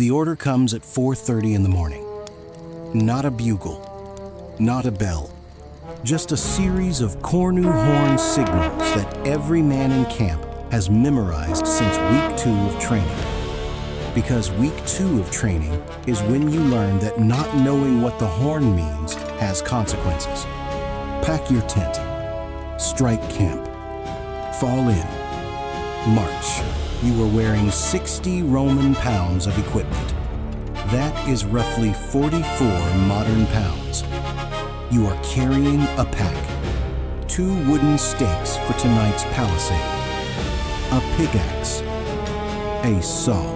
The order comes at 4:30 in the morning. Not a bugle, not a bell, just a series of cornu horn signals that every man in camp has memorized since week 2 of training. Because week 2 of training is when you learn that not knowing what the horn means has consequences. Pack your tent, strike camp, fall in, march. You are wearing 60 Roman pounds of equipment. That is roughly 44 modern pounds. You are carrying a pack, 2 wooden stakes for tonight's palisade, a pickaxe, a saw,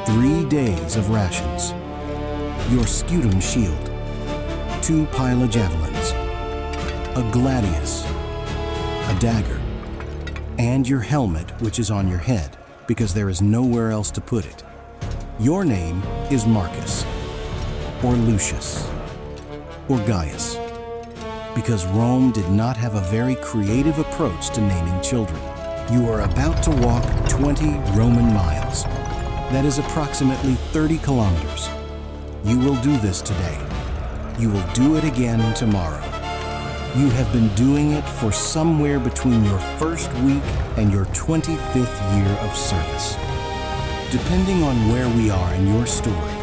3 days of rations, your scutum shield, 2 pile of javelins, a gladius, a dagger, and your helmet, which is on your head because there is nowhere else to put it. Your name is Marcus, or Lucius, or Gaius, because Rome did not have a very creative approach to naming children. You are about to walk 20 Roman miles. That is approximately 30 kilometers. You will do this today. You will do it again tomorrow. You have been doing it for somewhere between your first week and your 25th year of service. Depending on where we are in your story,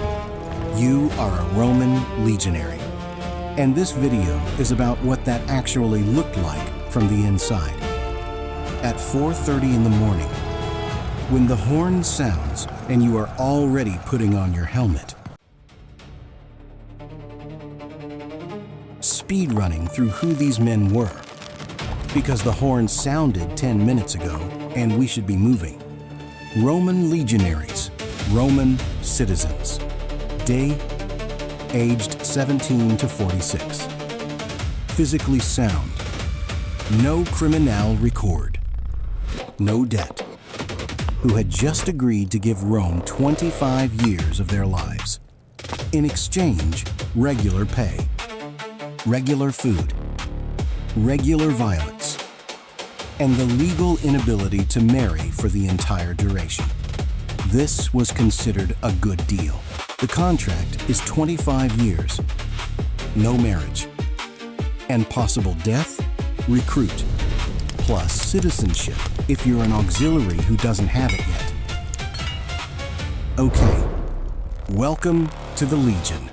you are a Roman legionary. And this video is about what that actually looked like from the inside. At 4:30 in the morning, when the horn sounds and you are already putting on your helmet, speed running through who these men were, because the horn sounded 10 minutes ago and we should be moving. Roman legionaries, Roman citizens. Day, aged 17 to 46. Physically sound. No criminal record. No debt. Who had just agreed to give Rome 25 years of their lives. In exchange, regular pay. Regular food, regular violence, and the legal inability to marry for the entire duration. This was considered a good deal. The contract is 25 years, no marriage, and possible death, recruit, plus citizenship if you're an auxiliary who doesn't have it yet. Okay, welcome to the Legion.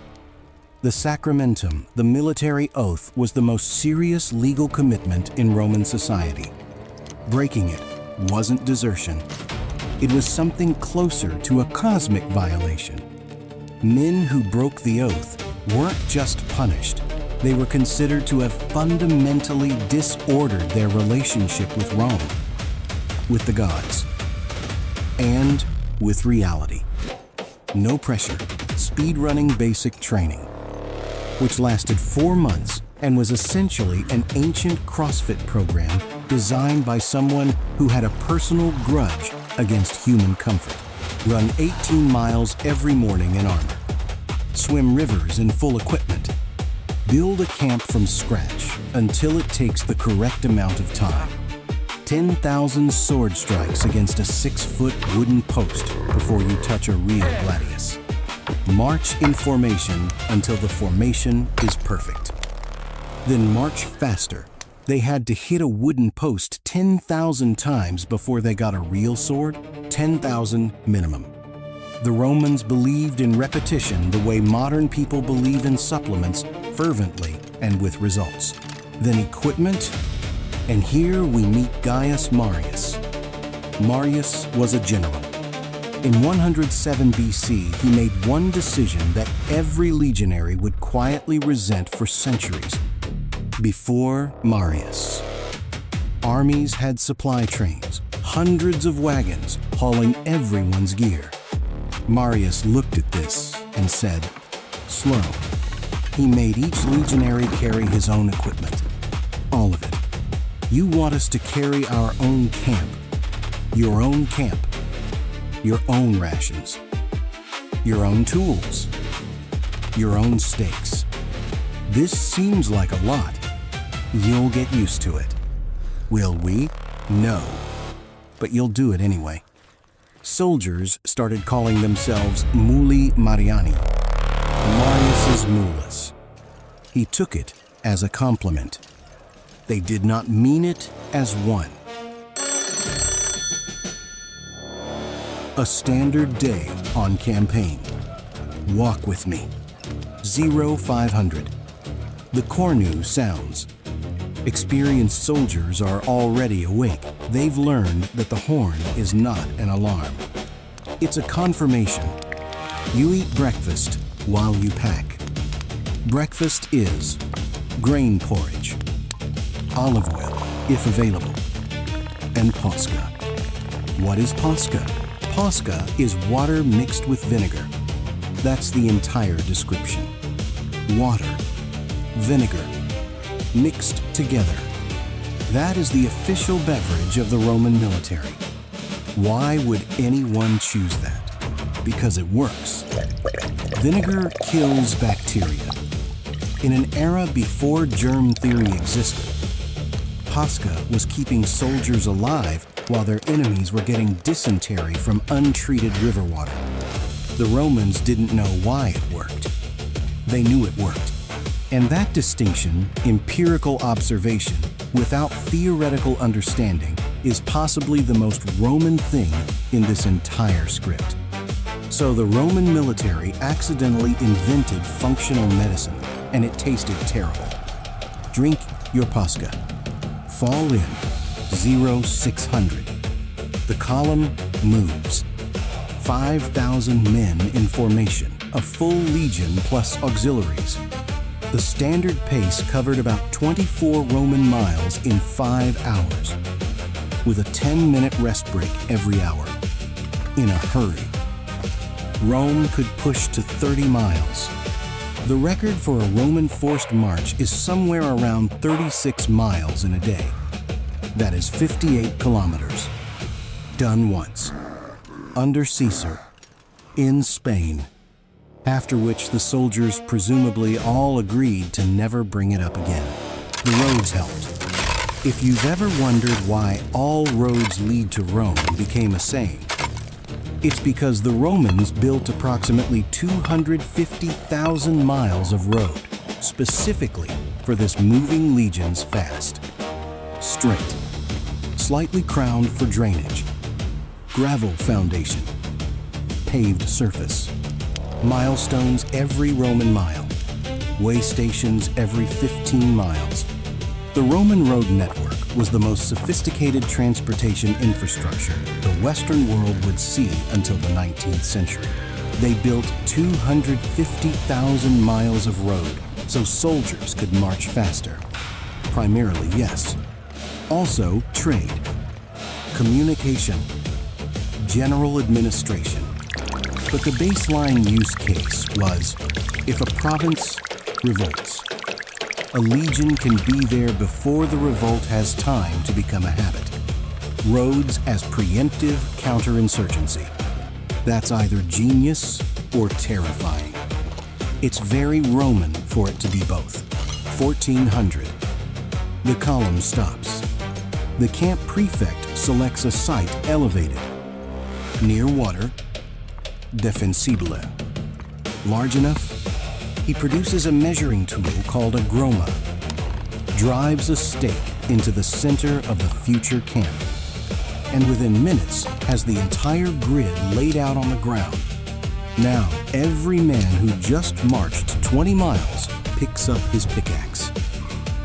The sacramentum, the military oath, was the most serious legal commitment in Roman society. Breaking it wasn't desertion. It was something closer to a cosmic violation. Men who broke the oath weren't just punished. They were considered to have fundamentally disordered their relationship with Rome, with the gods, and with reality. No pressure, speed-running basic training, which lasted 4 months and was essentially an ancient CrossFit program designed by someone who had a personal grudge against human comfort. Run 18 miles every morning in armor. Swim rivers in full equipment. Build a camp from scratch until it takes the correct amount of time. 10,000 sword strikes against a 6-foot wooden post before you touch a real gladius. March in formation until the formation is perfect. Then march faster. They had to hit a wooden post 10,000 times before they got a real sword, 10,000 minimum. The Romans believed in repetition the way modern people believe in supplements, fervently and with results. Then equipment, and here we meet Gaius Marius. Marius was a general. In 107 BC, he made one decision that every legionary would quietly resent for centuries. Before Marius, armies had supply trains, hundreds of wagons hauling everyone's gear. Marius looked at this and said, "Slow." He made each legionary carry his own equipment, all of it. You want us to carry our own camp, your own camp, your own rations, your own tools, your own stakes. This seems like a lot. You'll get used to it. Will we? No. But you'll do it anyway. soldiers started calling themselves Muli Mariani, Marius's mulas. He took it as a compliment. They did not mean it as one. A standard day on campaign. Walk with me. 0500. The cornu sounds. Experienced soldiers are already awake. They've learned that the horn is not an alarm. It's a confirmation. You eat breakfast while you pack. Breakfast is grain porridge, olive oil, if available, and Posca. What is Posca? Posca is water mixed with vinegar. That's the entire description. Water, vinegar, mixed together. That is the official beverage of the Roman military. Why would anyone choose that? Because it works. Vinegar kills bacteria. In an era before germ theory existed, Posca was keeping soldiers alive while their enemies were getting dysentery from untreated river water. The Romans didn't know why it worked. They knew it worked. And that distinction, empirical observation, without theoretical understanding, is possibly the most Roman thing in this entire script. So the Roman military accidentally invented functional medicine, and it tasted terrible. Drink your Posca. Fall in 0600. The column moves. 5,000 men in formation, a full legion plus auxiliaries. The standard pace covered about 24 Roman miles in 5 hours, with a 10-minute rest break every hour. In a hurry. Rome could push to 30 miles. The record for a Roman forced march is somewhere around 36 miles in a day. That is 58 kilometers. Done once. Under Caesar, in Spain. After which the soldiers presumably all agreed to never bring it up again. The roads helped. If you've ever wondered why all roads lead to Rome became a saying, it's because the Romans built approximately 250,000 miles of road, specifically for this moving legions fast. Straight, slightly crowned for drainage, gravel foundation, paved surface, milestones every Roman mile, way stations every 15 miles. The Roman road network was the most sophisticated transportation infrastructure the Western world would see until the 19th century. They built 250,000 miles of road so soldiers could march faster. Primarily, yes. Also, trade, communication, general administration. But the baseline use case was if a province revolts. A legion can be there before the revolt has time to become a habit. Roads as preemptive counterinsurgency. That's either genius or terrifying. It's very Roman for it to be both. 1400. The column stops. The camp prefect selects a site elevated. Near water, defensibile. Large enough? He produces a measuring tool called a groma, drives a stake into the center of the future camp, and within minutes has the entire grid laid out on the ground. Now, every man who just marched 20 miles picks up his pickaxe.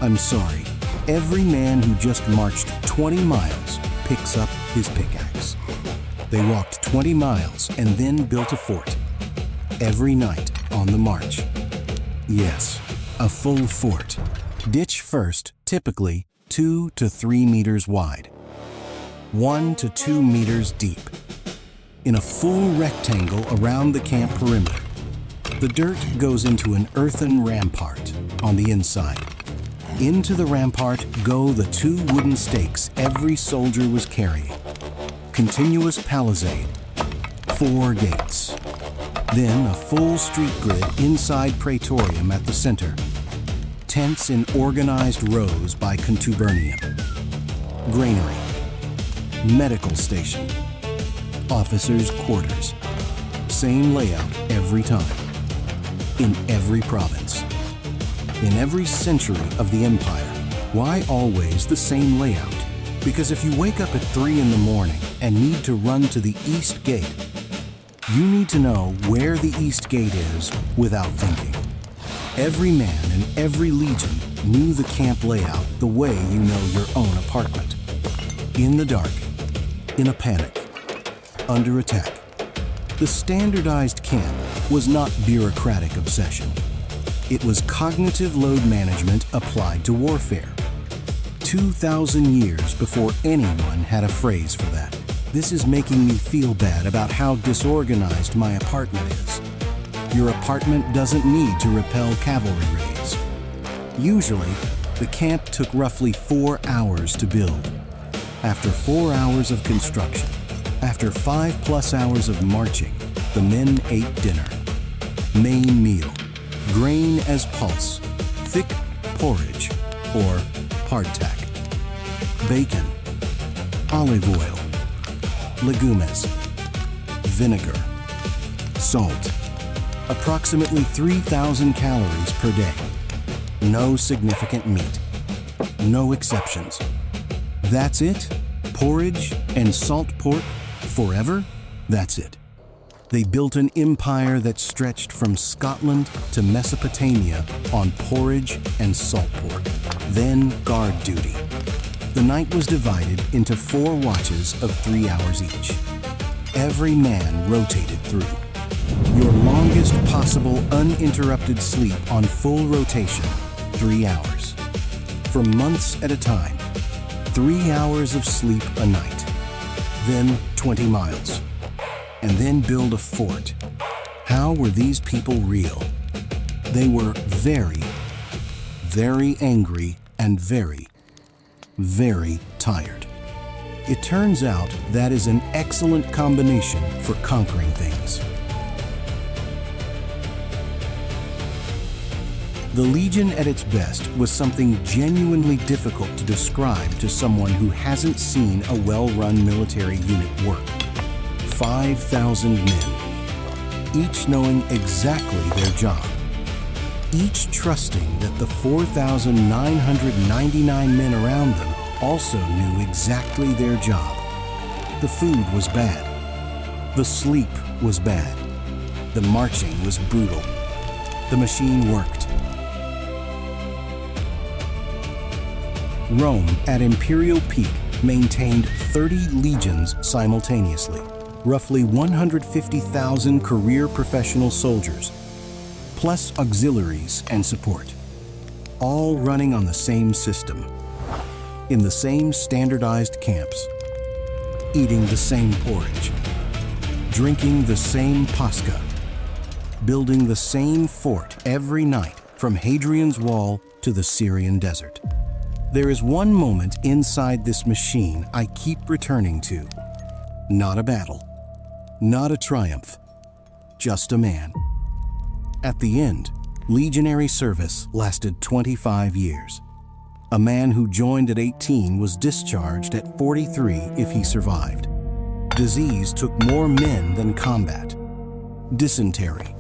I'm sorry, every man who just marched 20 miles picks up his pickaxe. They walked 20 miles and then built a fort. Every night on the march. Yes, a full fort. Ditch first, typically 2 to 3 meters wide. 1 to 2 meters deep. In a full rectangle around the camp perimeter. The dirt goes into an earthen rampart on the inside. Into the rampart go the 2 wooden stakes every soldier was carrying. Continuous palisade. 4 gates. Then a full street grid inside Praetorium at the center. Tents in organized rows by Contubernium. Granary. Medical station. officers' quarters. Same layout every time. In every province. In every century of the empire. Why always the same layout? Because if you wake up at 3 in the morning and need to run to the East Gate, you need to know where the East Gate is without thinking. Every man and every legion knew the camp layout the way you know your own apartment. In the dark, in a panic, under attack. The standardized camp was not bureaucratic obsession. It was cognitive load management applied to warfare. 2,000 years before anyone had a phrase for that. This is making me feel bad about how disorganized my apartment is. Your apartment doesn't need to repel cavalry raids. Usually, the camp took roughly 4 hours to build. After 4 hours of construction, after 5+ hours of marching, the men ate dinner. Main meal, grain as pulse, thick porridge, or hardtack, bacon, olive oil, legumes, vinegar, salt, approximately 3,000 calories per day. No significant meat. No exceptions. That's it? Porridge and salt pork forever? That's it. They built an empire that stretched from Scotland to Mesopotamia on porridge and salt pork. Then guard duty. The night was divided into 4 watches of 3 hours each. Every man rotated through. Your longest possible uninterrupted sleep on full rotation, 3 hours. For months at a time, 3 hours of sleep a night. Then 20 miles. And then build a fort. How were these people real? They were very, very angry and very, very tired. It turns out that is an excellent combination for conquering things. The Legion at its best was something genuinely difficult to describe to someone who hasn't seen a well-run military unit work. 5,000 men, each knowing exactly their job, each trusting that the 4,999 men around them also knew exactly their job. The food was bad. The sleep was bad. The marching was brutal. The machine worked. Rome, at imperial peak, maintained 30 legions simultaneously. Roughly 150,000 career professional soldiers, plus auxiliaries and support, all running on the same system, in the same standardized camps, eating the same porridge, drinking the same Posca, building the same fort every night from Hadrian's Wall to the Syrian desert. There is one moment inside this machine I keep returning to. Not a battle. Not a triumph, just a man. At the end, legionary service lasted 25 years. A man who joined at 18 was discharged at 43 if he survived. Disease took more men than combat. Dysentery,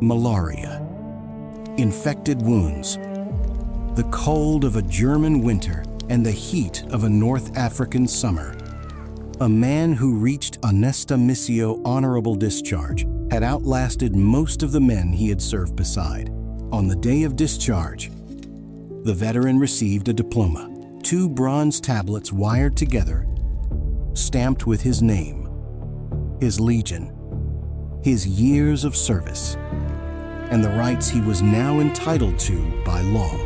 malaria, infected wounds, the cold of a German winter and the heat of a North African summer. A man who reached onesta missio honorable discharge had outlasted most of the men he had served beside. On the day of discharge, the veteran received a diploma, 2 bronze tablets wired together, stamped with his name, his legion, his years of service, and the rights he was now entitled to by law.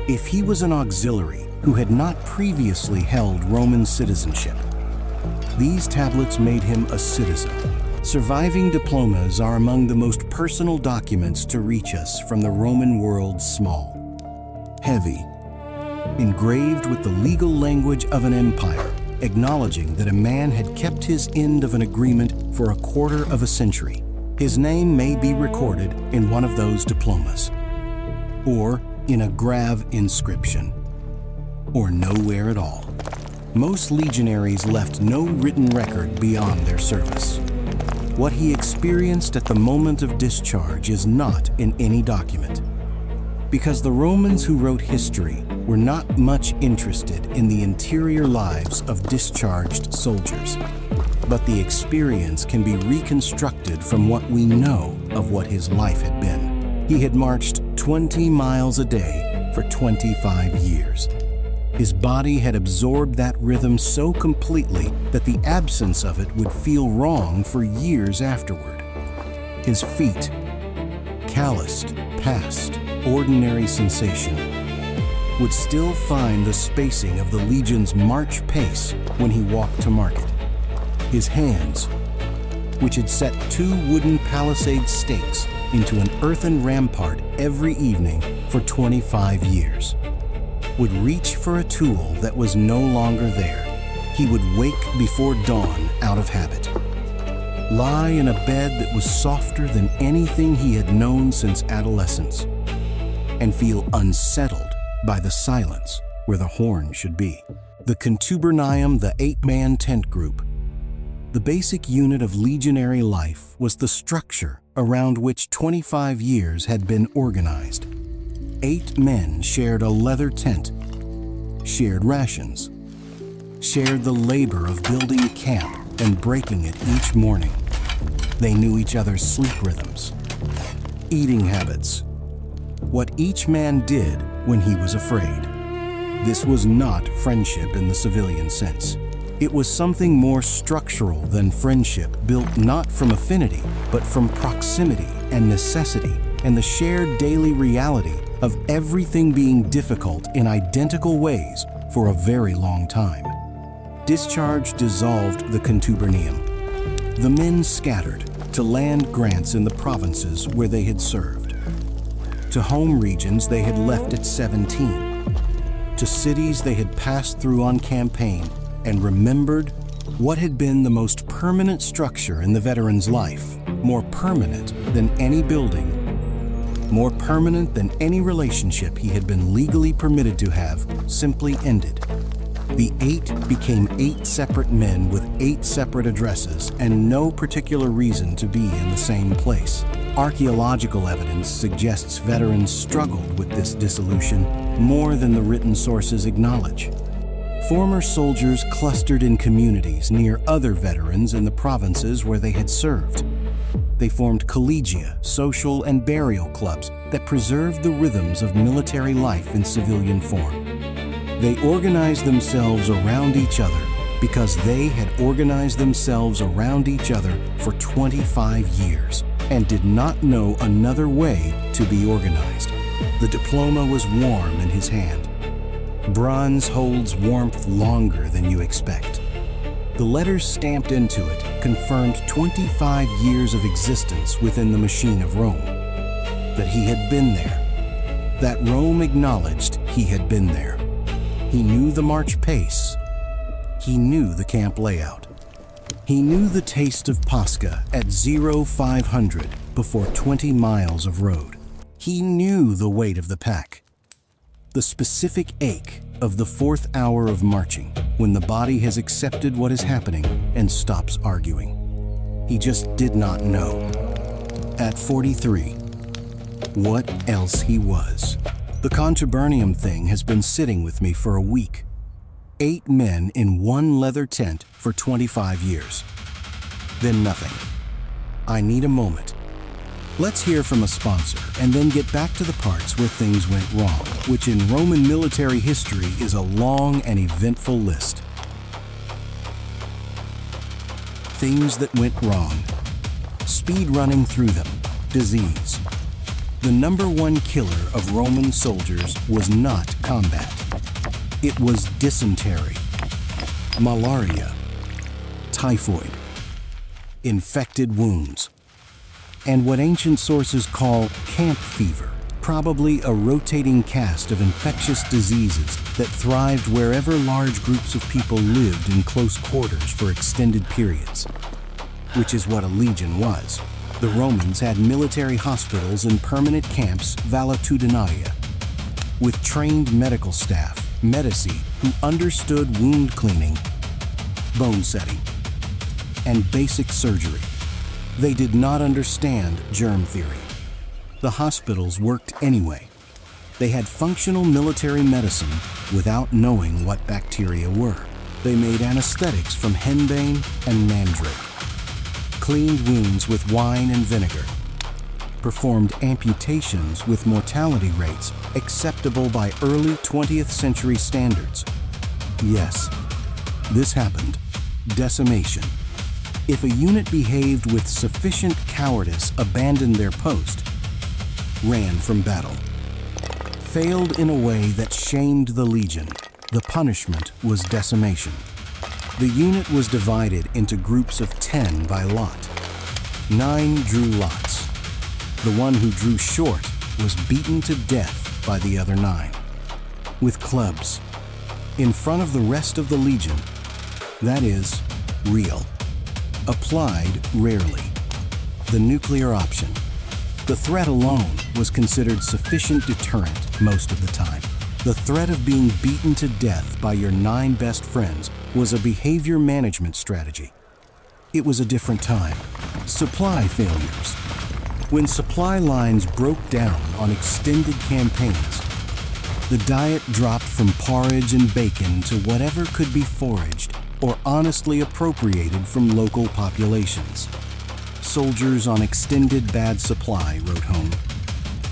If he was an auxiliary who had not previously held Roman citizenship, these tablets made him a citizen. Surviving diplomas are among the most personal documents to reach us from the Roman world's small, heavy, engraved with the legal language of an empire, acknowledging that a man had kept his end of an agreement for a quarter of a century. His name may be recorded in one of those diplomas, or in a grave inscription, or nowhere at all. Most legionaries left no written record beyond their service. What he experienced at the moment of discharge is not in any document, because the Romans who wrote history were not much interested in the interior lives of discharged soldiers. But the experience can be reconstructed from what we know of what his life had been. He had marched 20 miles a day for 25 years. His body had absorbed that rhythm so completely that the absence of it would feel wrong for years afterward. His feet, calloused past ordinary sensation, would still find the spacing of the legion's march pace when he walked to market. His hands, which had set 2 wooden palisade stakes into an earthen rampart every evening for 25 years, would reach for a tool that was no longer there. He would wake before dawn out of habit, lie in a bed that was softer than anything he had known since adolescence, and feel unsettled by the silence where the horn should be. The Contubernium, the 8-man tent group, the basic unit of legionary life, was the structure around which 25 years had been organized. 8 men shared a leather tent, shared rations, shared the labor of building camp and breaking it each morning. They knew each other's sleep rhythms, eating habits, what each man did when he was afraid. This was not friendship in the civilian sense. It was something more structural than friendship, built not from affinity, but from proximity and necessity and the shared daily reality of everything being difficult in identical ways for a very long time. Discharge dissolved the Contubernium. The men scattered to land grants in the provinces where they had served, to home regions they had left at 17, to cities they had passed through on campaign and remembered what had been the most permanent structure in the veteran's life, more permanent than any building, more permanent than any relationship he had been legally permitted to have, simply ended. The 8 became 8 separate men with 8 separate addresses and no particular reason to be in the same place. Archaeological evidence suggests veterans struggled with this dissolution more than the written sources acknowledge. Former soldiers clustered in communities near other veterans in the provinces where they had served. They formed collegia, social and burial clubs that preserved the rhythms of military life in civilian form. They organized themselves around each other because they had organized themselves around each other for 25 years and did not know another way to be organized. The diploma was warm in his hand. Bronze holds warmth longer than you expect. The letters stamped into it confirmed 25 years of existence within the machine of Rome, that he had been there, that Rome acknowledged he had been there. He knew the march pace. He knew the camp layout. He knew the taste of Posca at 0500 before 20 miles of road. He knew the weight of the pack, the specific ache of the 4th hour of marching when the body has accepted what is happening and stops arguing. He just did not know. At 43, what else he was. The Contubernium thing has been sitting with me for a week. 8 men in one leather tent for 25 years. Then nothing. I need a moment. Let's hear from a sponsor and then get back to the parts where things went wrong, which in Roman military history is a long and eventful list. Things that went wrong. Speed running through them. Disease. The #1 killer of Roman soldiers was not combat. It was dysentery, malaria, typhoid, infected wounds, and what ancient sources call camp fever, probably a rotating cast of infectious diseases that thrived wherever large groups of people lived in close quarters for extended periods, which is what a legion was. The Romans had military hospitals and permanent camps valetudinaria, with trained medical staff, medici, who understood wound cleaning, bone setting, and basic surgery. They did not understand germ theory. The hospitals worked anyway. They had functional military medicine without knowing what bacteria were. They made anesthetics from henbane and mandrake, cleaned wounds with wine and vinegar, performed amputations with mortality rates acceptable by early 20th century standards. Yes, this happened. Decimation. If a unit behaved with sufficient cowardice, abandoned their post, ran from battle, failed in a way that shamed the Legion, the punishment was decimation. The unit was divided into groups of 10 by lot. 9 drew lots. The one who drew short was beaten to death by the other 9, with clubs, in front of the rest of the Legion. That is, real. Applied rarely. The nuclear option. The threat alone was considered sufficient deterrent most of the time. The threat of being beaten to death by your 9 best friends was a behavior management strategy. It was a different time. Supply failures. When supply lines broke down on extended campaigns, the diet dropped from porridge and bacon to whatever could be foraged or honestly appropriated from local populations. Soldiers on extended bad supply wrote home.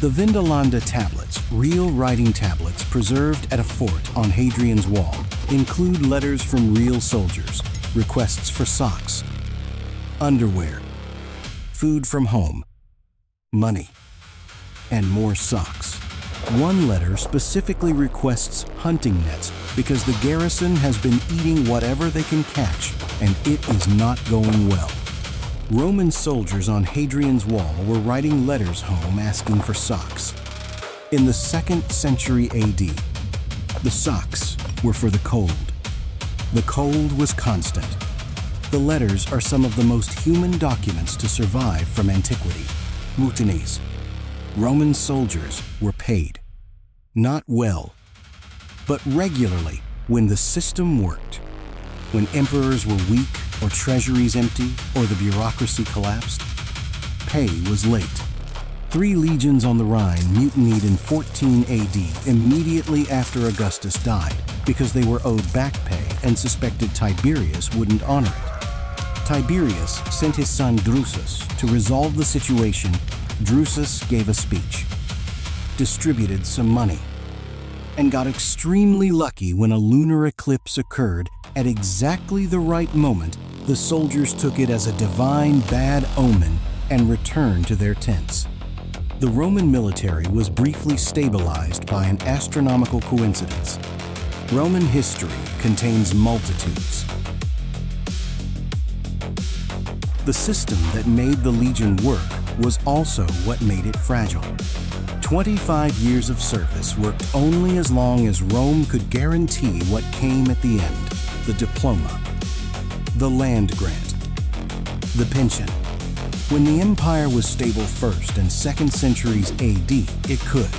The Vindolanda tablets, real writing tablets preserved at a fort on Hadrian's Wall, include letters from real soldiers, requests for socks, underwear, food from home, money, and more socks. One letter specifically requests hunting nets because the garrison has been eating whatever they can catch, and it is not going well. Roman soldiers on Hadrian's Wall were writing letters home asking for socks. In the 2nd century AD, the socks were for the cold. The cold was constant. The letters are some of the most human documents to survive from antiquity. Mutinies. Roman soldiers were paid. Not well, but regularly when the system worked. When emperors were weak or treasuries empty or the bureaucracy collapsed, pay was late. 3 legions on the Rhine mutinied in 14 AD immediately after Augustus died because they were owed back pay and suspected Tiberius wouldn't honor it. Tiberius sent his son Drusus to resolve the situation. Drusus gave a speech, distributed some money, and got extremely lucky when a lunar eclipse occurred at exactly the right moment. The soldiers took it as a divine bad omen and returned to their tents. The Roman military was briefly stabilized by an astronomical coincidence. Roman history contains multitudes. The system that made the legion work was also what made it fragile. 25 years of service worked only as long as Rome could guarantee what came at the end: the diploma, the land grant, the pension. When the empire was stable 1st and 2nd centuries AD, it could.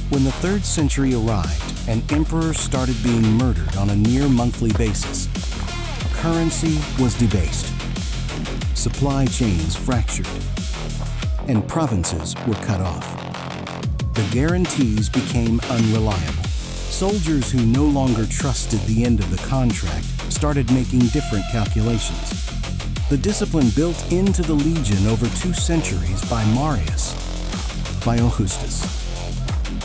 When the 3rd century arrived and emperors started being murdered on a near monthly basis, currency was debased, supply chains fractured, and provinces were cut off. The guarantees became unreliable. Soldiers who no longer trusted the end of the contract started making different calculations. The discipline built into the legion over 2 centuries by Marius, by Augustus,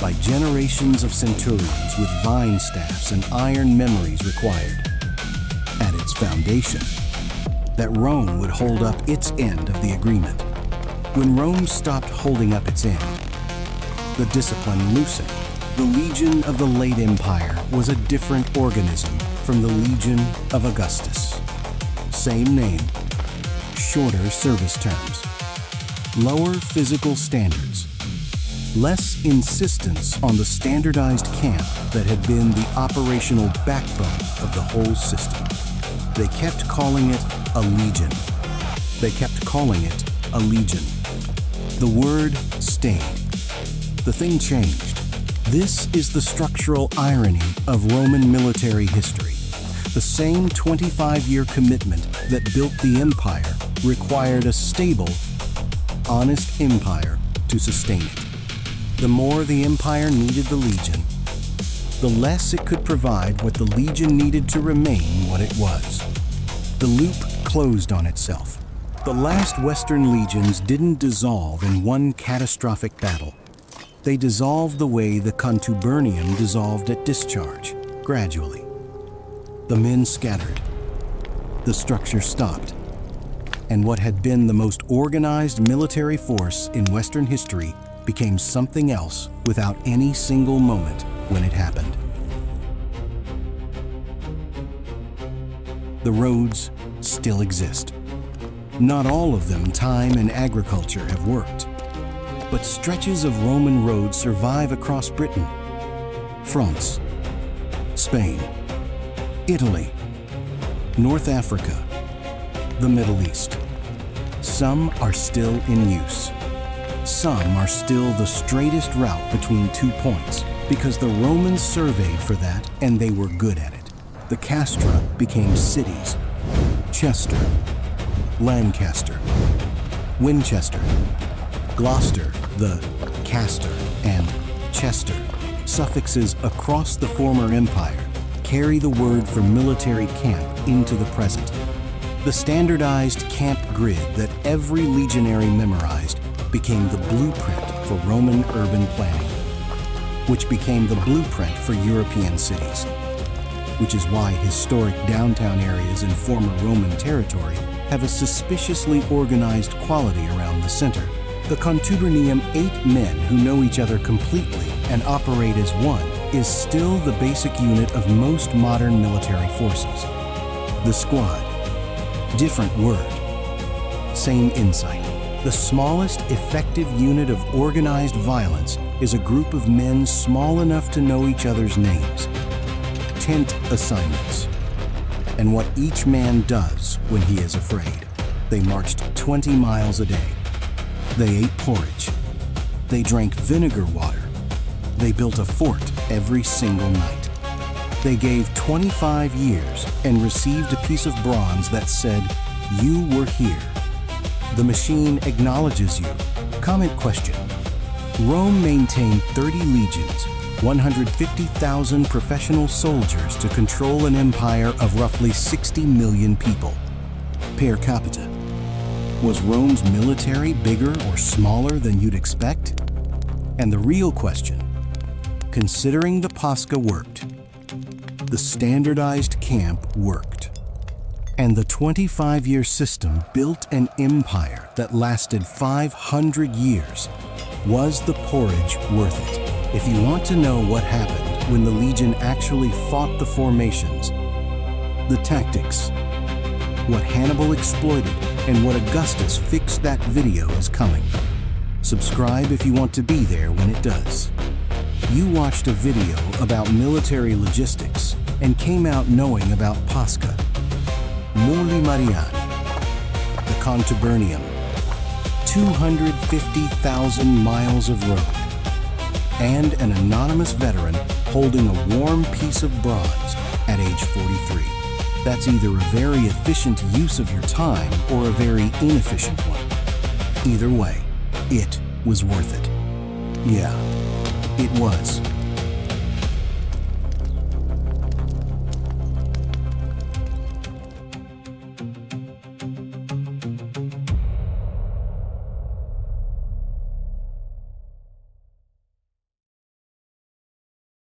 by generations of centurions with vine staffs and iron memories required. At its foundation, that Rome would hold up its end of the agreement. When Rome stopped holding up its end, the discipline loosened. The legion of the late empire was a different organism from the legion of Augustus. Same name, shorter service terms, lower physical standards, less insistence on the standardized camp that had been the operational backbone of the whole system. They kept calling it a legion. They kept calling it a legion. The word stayed. The thing changed. This is the structural irony of Roman military history. The same 25-year commitment that built the empire required a stable, honest empire to sustain it. The more the empire needed the legion, the less it could provide what the legion needed to remain what it was. The loop closed on itself. The last Western legions didn't dissolve in one catastrophic battle. They dissolved the way the Contubernium dissolved at Discharge, gradually. The men scattered. The structure stopped. And what had been the most organized military force in Western history became something else without any single moment when it happened. The roads still exist. Not all of them time and agriculture have worked. But stretches of Roman roads survive across Britain, France, Spain, Italy, North Africa, the Middle East. Some are still in use. Some are still the straightest route between 2 points because the Romans surveyed for that and they were good at it. The castra became cities: Chester, Lancaster, Winchester, Gloucester, the Castor, and Chester. Suffixes across the former empire carry the word for military camp into the present. The standardized camp grid that every legionary memorized became the blueprint for Roman urban planning, which became the blueprint for European cities, which is why historic downtown areas in former Roman territory have a suspiciously organized quality around the center. The Contubernium 8 men who know each other completely and operate as one is still the basic unit of most modern military forces. The squad. Different word. Same insight. The smallest effective unit of organized violence is a group of men small enough to know each other's names. Tent assignments. And what each man does when he is afraid. They marched 20 miles a day. They ate porridge. They drank vinegar water. They built a fort every single night. They gave 25 years and received a piece of bronze that said, "You were here." The machine acknowledges you. Comment question. Rome maintained 30 legions, 150,000 professional soldiers to control an empire of roughly 60 million people. Per capita. Was Rome's military bigger or smaller than you'd expect? And the real question, considering the Posca worked, the standardized camp worked, and the 25-year system built an empire that lasted 500 years, was the porridge worth it? If you want to know what happened when the legion actually fought the formations, the tactics, what Hannibal exploited, and what Augustus fixed, that video is coming. Subscribe if you want to be there when it does. You watched a video about military logistics and came out knowing about Posca, Muli Mariani, the Contubernium, 250,000 miles of road, and an anonymous veteran holding a warm piece of bronze at age 43. That's either a very efficient use of your time or a very inefficient one. Either way, it was worth it. Yeah, it was.